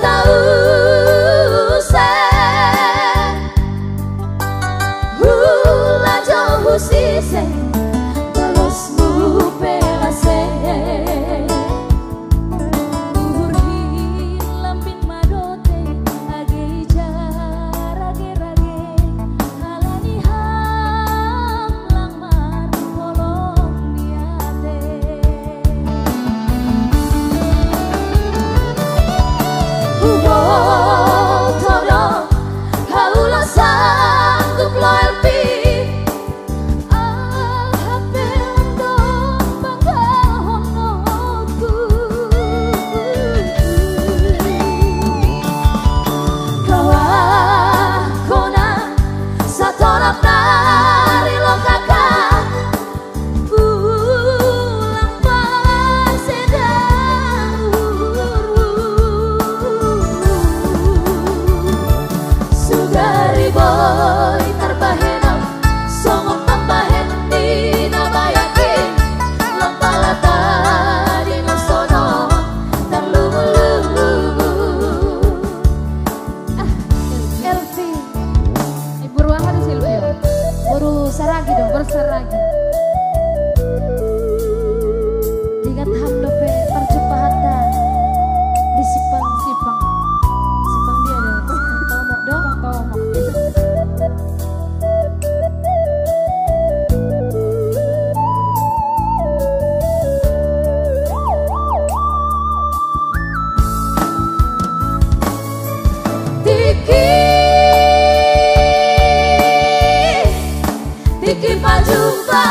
tahu hula jauh sise balos mu pelase urhin lambin madote age jarage rage halani ham langmar kolong niate toro haula sanggup loyalty Saragi dong, berseragi. Ingat hamdope percepatan di Sipang dia dong. Tomok dong, tomok. Tiki jumpa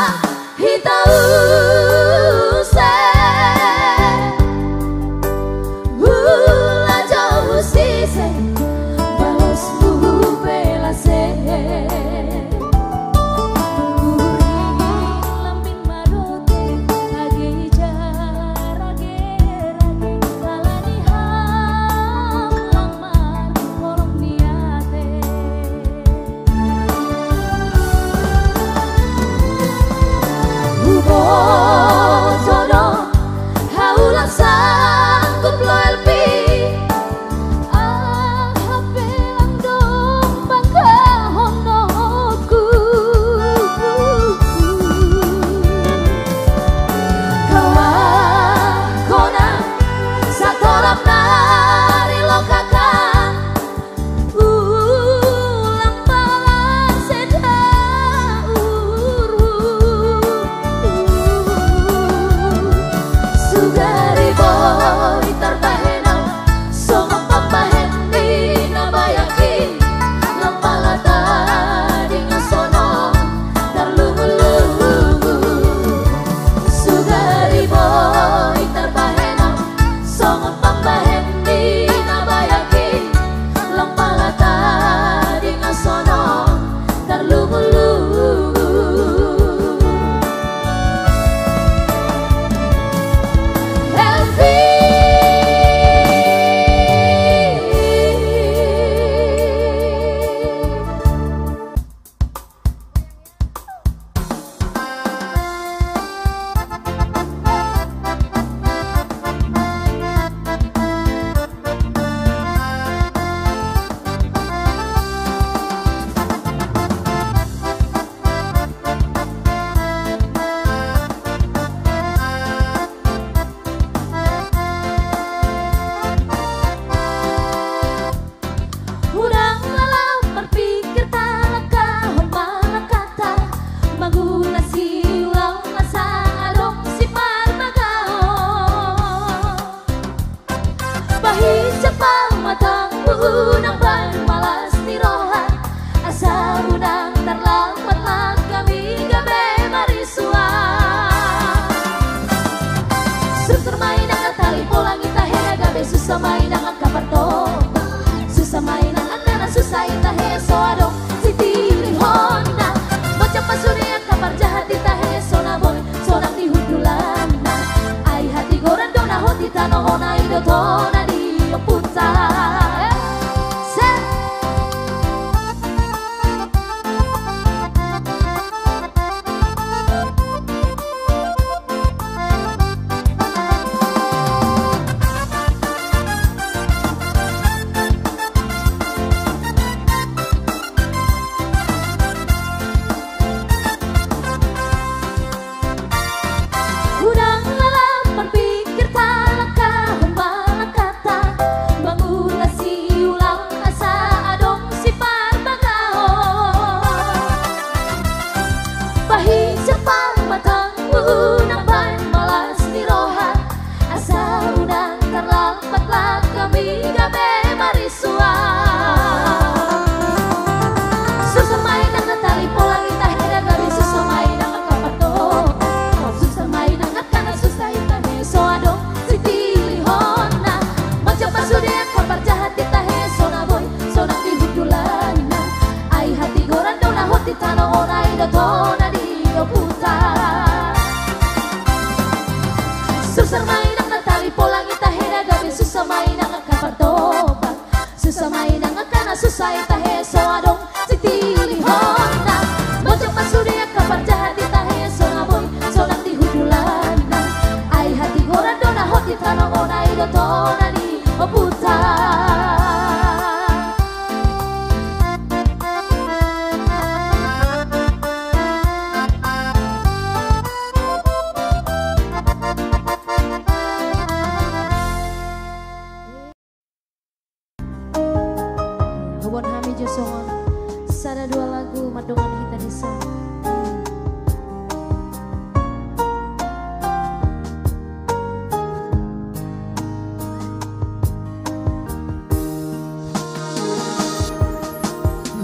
dengan kita di sana.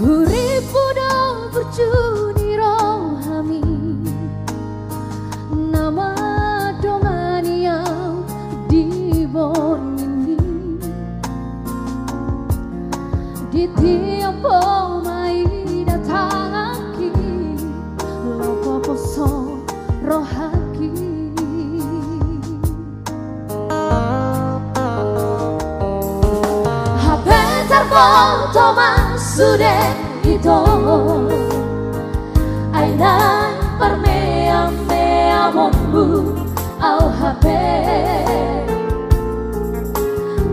Urip udah berjuni rohami nama dongan yang dibonini di tiap pomai datang aki lopo poso rohaki habentar foto sudah itu ainan permea-mea mombu au HP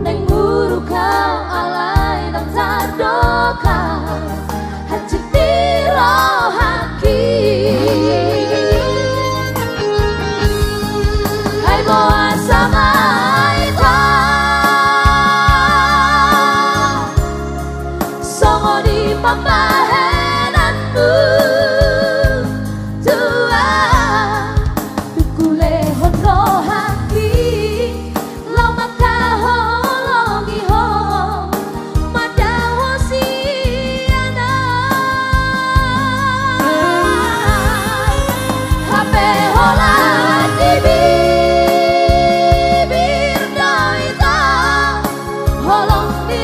neng guru kau alai dan tardoka hati rohaki hai boa sama pambahenanmu tua dukule hono haki lau makaholongi ho madawo siana hape hola di bibir doita holong di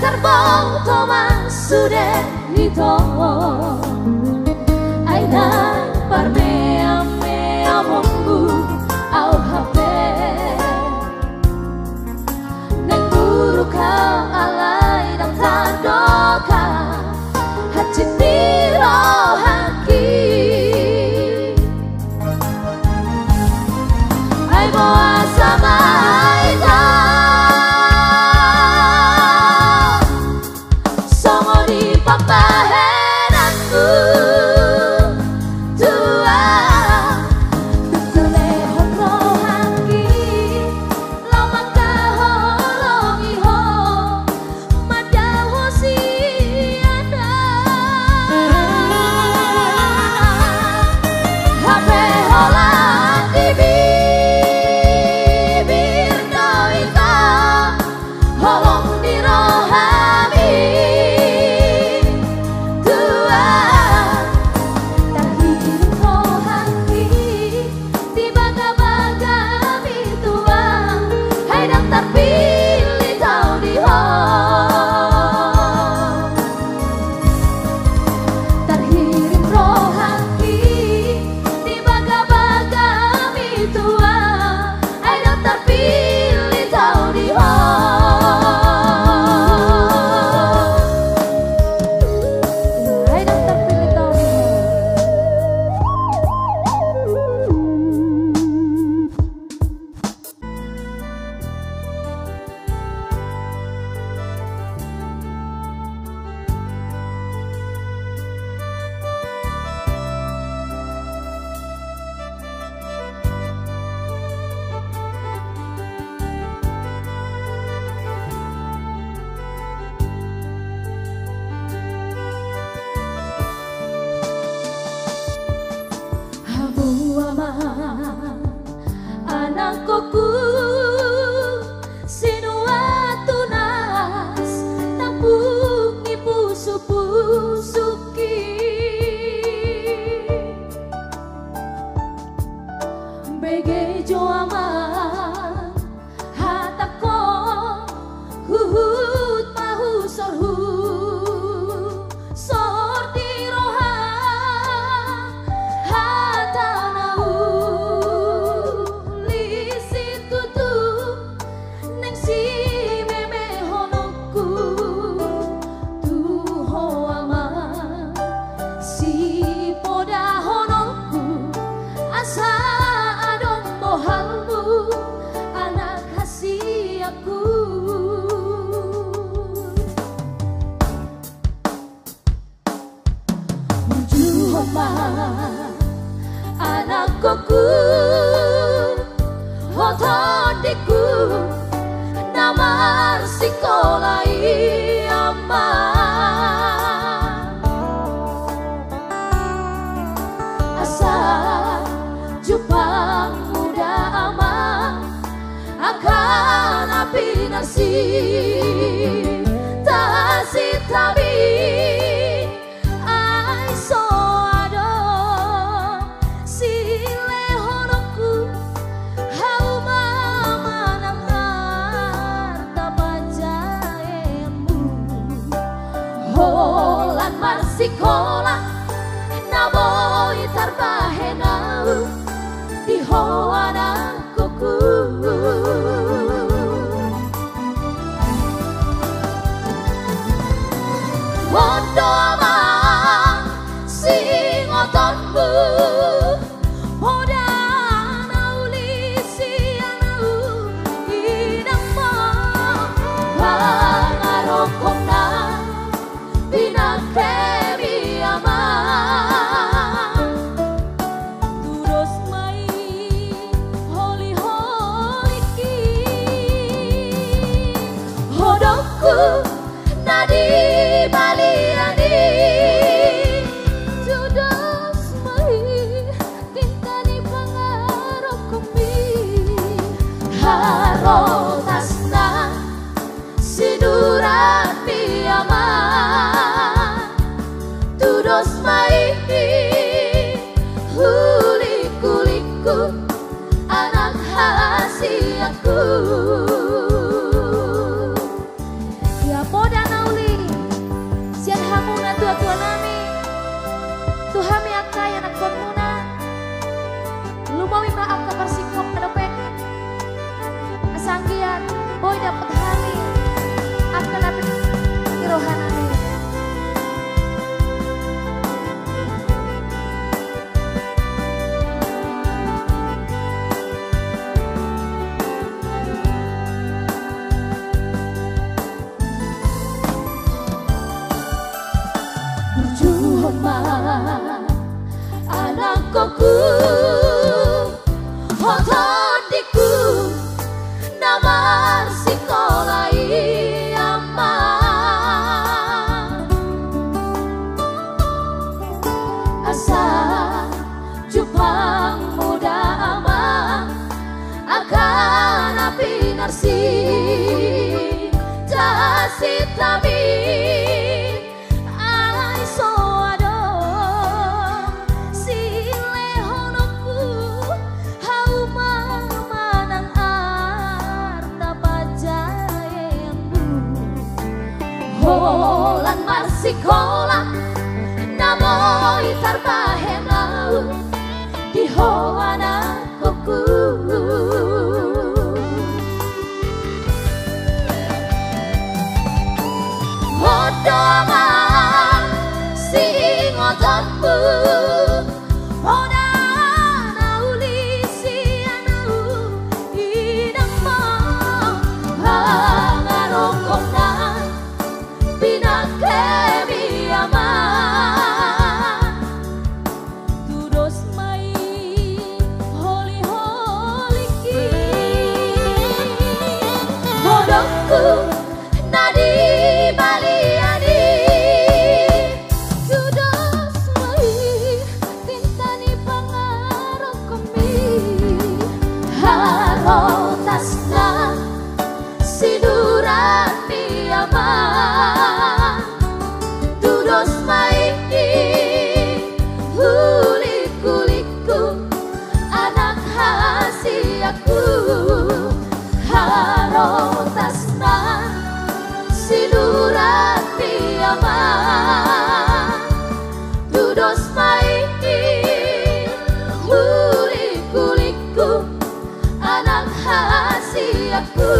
terbang toman sudah itu ainan parmea-mea mombu au HP neng guru kau alai dan tandoka hati rohaki ai boa sama pambahenanmu tua dukule hono haki lau makaholongi ho madawo siana hape hola di bibir doita holong di rohami terpilih tau di ho terhirim rohaki di baga-baga mitua ayo terpilih tau di ho ayo terpilih tau di ho anakku sinua tunas tampung ni pusu-pusuki bege joaman hatako huhut mahu sorhu Holan masih kola naboy tarbahenau di hoana kuku Mondo amang sing otonmu Oda nauli sianau inang mo Pangarokona binakemi amang Terus mai holi-holiki Hodokku nadi baliani Judas mai tintani pangarokomi Harotasna siduran piyama Tudos mai huliku-liku anak hasiaku Ya poda nauli sian hamuna tua-tua nami Tuhami akai anak konmuna Lumawi maaf kabar sikop menopek Asanggian boy dapat hami akan dapat irohanami Anakku hotodiku nama sikolai ama asa jupang muda ama akan api narsi jasit tabi Holan masih kola namoy tarbahenau di hoana kuku Hodoman sing otonmu Hoda nauli sianau inang mo Pangarokona binakemi amang Tudos mai holi-holiki Hodokku nadi baliani Tudos mai tintani pangarokomi Harotasna siduran piyamang Tudos mai huliku-liku anak hasiaku Harotasna siduran piyamang Tudos mai huliku-liku anak hasiaku